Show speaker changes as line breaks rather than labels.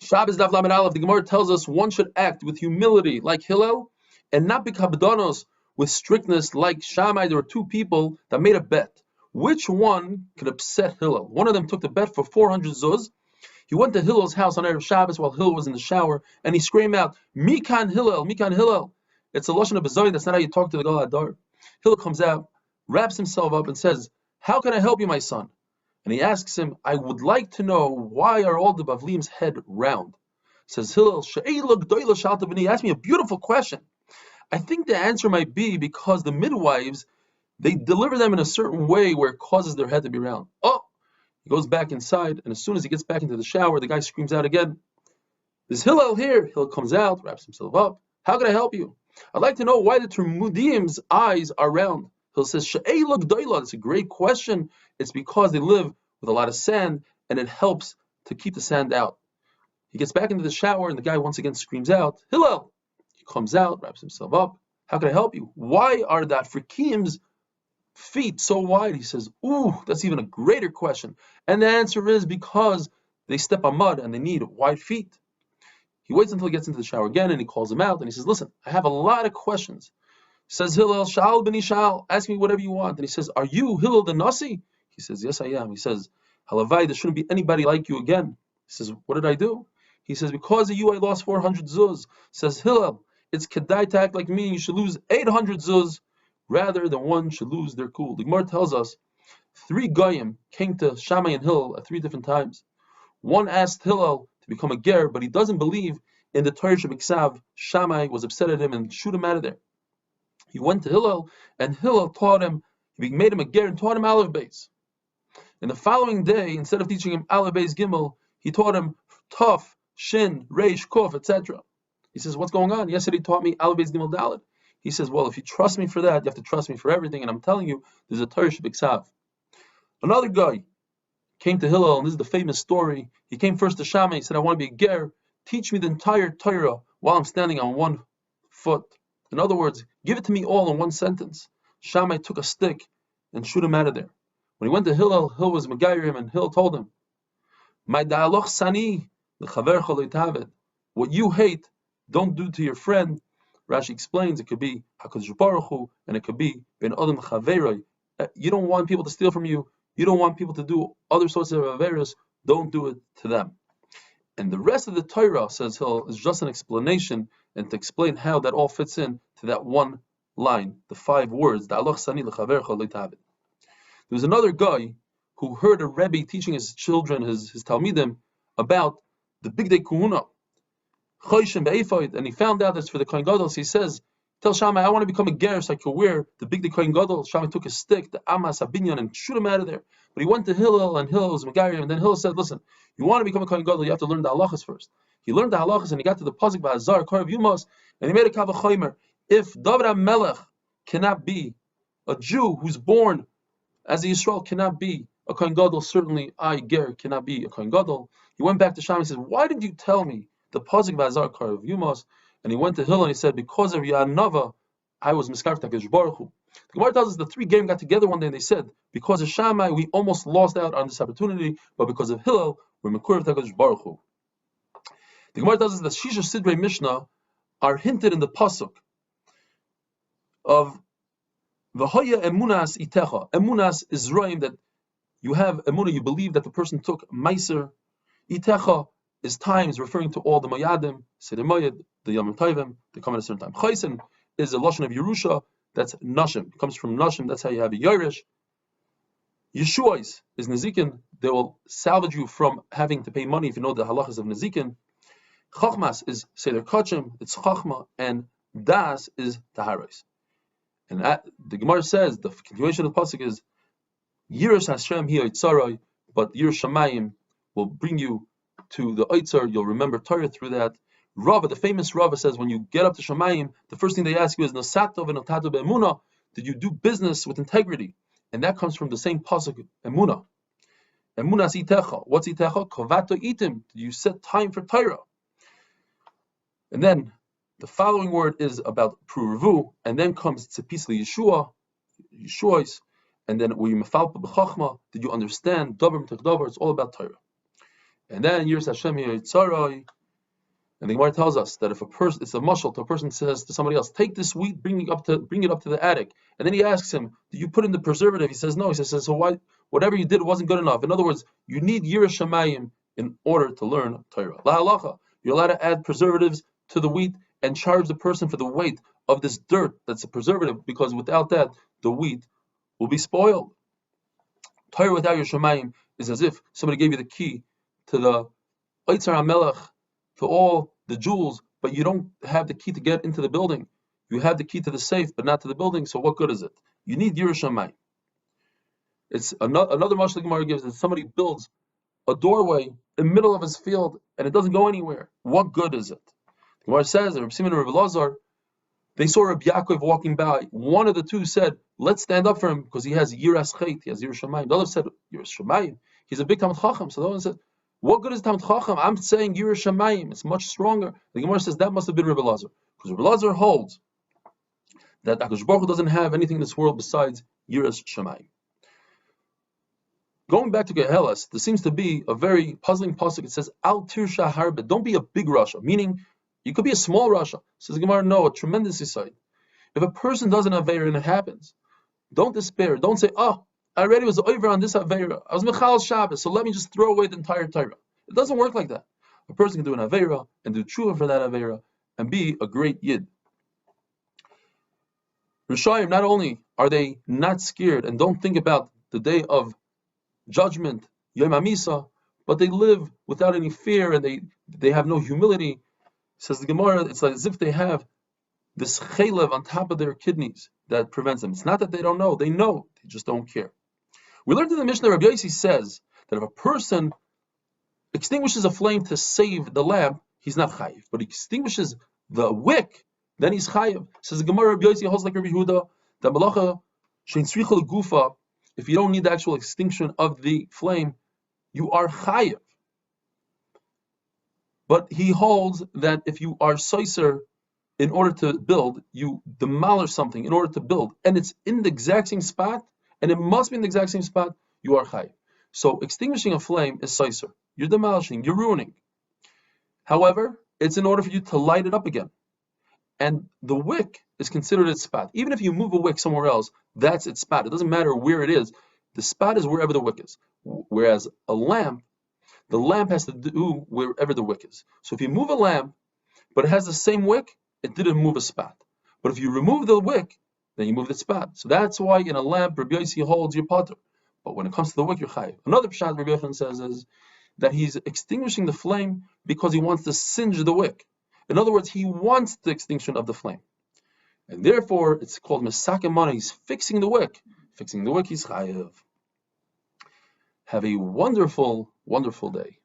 Shabbos Daf Lamed Aleph, the Gemara tells us one should act with humility like Hillel and not be kabbadonos with strictness like Shammai. There were two people that made a bet. Which one could upset Hillel? One of them took the bet for 400 zuz. He went to Hillel's house on Erev Shabbos while Hillel was in the shower, and he screamed out, Mikan Hillel, Mikan Hillel. It's a lashon of Bezoyin. That's not how you talk to the Gal Adar. Hillel comes out, wraps himself up, and says, how can I help you, my son? And he asks him, I would like to know, why are all the Bavlim's head round? Says Hillel, he asked me a beautiful question. I think the answer might be because the midwives, they deliver them in a certain way where it causes their head to be round. Oh, he goes back inside, and as soon as he gets back into the shower, the guy screams out again, there's Hillel here. Hillel comes out, wraps himself up. How can I help you? I'd like to know why the Talmudim's eyes are round. Hillel says, it's a great question. It's because they live with a lot of sand, and it helps to keep the sand out. He gets back into the shower, and the guy once again screams out, Hillel! He comes out, wraps himself up. How can I help you? Why are the Afrikim's feet so wide? He says, ooh, that's even a greater question. And the answer is because they step on mud and they need wide feet. He waits until he gets into the shower again, and he calls him out, and he says, listen, I have a lot of questions. Says Hillel, Sha'al b'ni Sha'al, ask me whatever you want. And he says, are you Hillel the Nasi? He says, yes, I am. He says, Halavai, there shouldn't be anybody like you again. He says, what did I do? He says, because of you, I lost 400 zuz. Says Hillel, it's kedai to act like me. You should lose 800 zuz rather than one should lose their cool. The Gemara tells us 3 goyim came to Shammai and Hillel at 3 different times. One asked Hillel to become a ger, but he doesn't believe in the Torah Shebiksav. Shammai was upset at him and shoot him out of there. He went to Hillel, and Hillel taught him, he made him a ger and taught him Aleph Beis. And the following day, instead of teaching him Aleph Beis Gimel, he taught him Tov, Shin, Reish, Kof, etc. He says, what's going on? Yesterday he taught me Aleph Beis Gimel Dalet. He says, well, if you trust me for that, you have to trust me for everything, and I'm telling you, there's a Torah Shebiksav. Another guy came to Hillel, and this is the famous story. He came first to Shammai. He said, I want to be a ger. Teach me the entire Torah while I'm standing on one foot. In other words, give it to me all in one sentence. Shammai took a stick and shoot him out of there. When he went to Hillel, Hillel was Megayer him, and Hillel told him, my da'aloch sani, l'chavercha lo'itavet. What you hate, don't do to your friend. Rashi explains it could be HaKadosh Baruch Hu, and it could be Ben Adam Chaveroi. You don't want people to steal from you. You don't want people to do other sorts of averos. Don't do it to them. And the rest of the Torah, says Hillel, is just an explanation and to explain how that all fits in to that one line, the 5 words. Da'aloch sani l'chavercha lo'itavet. There was another guy who heard a Rebbe teaching his children, his Talmidim, about the Big Day Kuhuna, Choshim Be'ephod, and he found out that's for the Kohen Gadol. So he says, tell Shammai, I want to become a ger so I can wear the Big Day Kohen Gadol. Shammai took a stick, the Amas Abinyan, and shoot him out of there. But he went to Hillel, and Hillel was Megayer, and then Hillel said, listen, you want to become a Kohen Gadol, you have to learn the halachas first. He learned the halachas, and he got to the pasuk Ba'azar, Karav Yumos, and he made a kavachomer. If David HaMelech cannot be a Jew who's born as a Yisrael cannot be a Kohen Gadol, certainly I, ger, cannot be a Kohen Gadol. He went back to Shammai and said, why didn't you tell me the pasuk Ba'azar Karav Yumos? And he went to Hillel and he said, because of Yanava, I was miskarv HaKadosh Baruch Hu. The Gemara tells us the 3 gerim got together one day and they said, because of Shammai, we almost lost out on this opportunity, but because of Hillel, we're miskarv HaKadosh Baruch Hu. The Gemara tells us that Shisha Sidrei Mishnah are hinted in the pasuk of V'hoya emunas itecha. Emunas is roim that you have emunah, you believe that the person took meiser. Itecha is times referring to all the mayadim, seder mayad, the yamim tovim, they come at a certain time. Chaysen is a lashon of Yerusha, that's nashim. It comes from nashim, that's how you have a yorish. Yeshuais is nezikin, they will salvage you from having to pay money if you know the halachas of nezikin. Chachmas is seder kachim, it's chachma, and das is taharos. And the Gemara says, the continuation of the pasuk is, Yiras Hashem hi oitzarai, but Yiras Shamayim will bring you to the oitzar, you'll remember Torah through that. Rava, the famous Rava says, when you get up to Shamayim, the first thing they ask you is, Nasatov and Notatu be'emunah, did you do business with integrity? And that comes from the same pasuk, emunah. Emunas itecha. What's itecha? Kovato itim. Did you set time for Torah? And then, the following word is about pruvu, and then comes tzepisli Yeshua, Yeshuais, and then were you mefalpa b'chachma? Did you understand davar mitach davar? It's all about Torah. And then Yiras Hashem Yitzaroi. And the Gemara tells us that if a person, it's a mashal to a person says to somebody else, take this wheat, bring it up to the attic. And then he asks him, do you put in the preservative? He says no. He says, so why? Whatever you did wasn't good enough. In other words, you need Yiras Shamayim in order to learn Torah. La halacha, you're allowed to add preservatives to the wheat and charge the person for the weight of this dirt that's a preservative, because without that, the wheat will be spoiled. Torah without your Shamayim is as if somebody gave you the key to the Oitzer HaMelech, to all the jewels, but you don't have the key to get into the building. You have the key to the safe, but not to the building, so what good is it? You need Yiras Shamayim. It's another mashal Gemara gives, that somebody builds a doorway in the middle of his field and it doesn't go anywhere. What good is it? The Gemara says that Reb Simon and Reb Elazar, they saw Reb Yaakov walking by. One of the two said, let's stand up for him because he has Yiras Chait, he has Yiras Shamayim. The other said, Yiras Shamayim, he's a big Talmid Chacham. So the other one said, what good is Talmid Chacham? I'm saying Yiras Shamayim, it's much stronger. The Gemara says that must have been Reb Elazar, because Reb Elazar holds that HaKadosh Baruch Hu doesn't have anything in this world besides Yiras Shamayim. Going back to Gehelas, there seems to be a very puzzling pasuk. It says, Al Tirsha Harbe, don't be a big Rasha, meaning you could be a small Rasha. Says the Gemara, no, a tremendous insight. If a person does an Aveira and it happens, don't despair. Don't say, oh, I already was over on this Aveira. I was Mechal Shabbos, so let me just throw away the entire Torah. It doesn't work like that. A person can do an Aveira and do tshuva for that Aveira and be a great Yid. Rishayim, not only are they not scared and don't think about the day of judgment, Yom HaMisa, but they live without any fear and they have no humility. Says the Gemara, it's like as if they have this chaylev on top of their kidneys that prevents them. It's not that they don't know, they know, they just don't care. We learned in the Mishnah, Rabbi Yossi says that if a person extinguishes a flame to save the lamp, he's not chayiv. But he extinguishes the wick, then he's chayiv. Says the Gemara, Rabbi Yossi holds like Rabbi Yehuda, that malacha shein tzricha legufa, if you don't need the actual extinction of the flame, you are chayiv. But he holds that if you are soiser in order to build, you demolish something in order to build, and it's in the exact same spot, and it must be in the exact same spot, you are chayiv. So extinguishing a flame is soiser. You're demolishing, you're ruining. However, it's in order for you to light it up again. And the wick is considered its spot. Even if you move a wick somewhere else, that's its spot. It doesn't matter where it is. The spot is wherever the wick is. Whereas a lamp, the lamp has to do wherever the wick is. So if you move a lamp, but it has the same wick, it didn't move a spot. But if you remove the wick, then you move the spot. So that's why in a lamp, Rabbi Yossi holds your potter. But when it comes to the wick, you're chayiv. Another pshat Rabbi Yochanan says is that he's extinguishing the flame because he wants to singe the wick. In other words, he wants the extinction of the flame. And therefore, it's called Mesakemana. He's fixing the wick. Fixing the wick, he's chayiv. Have a wonderful, wonderful day.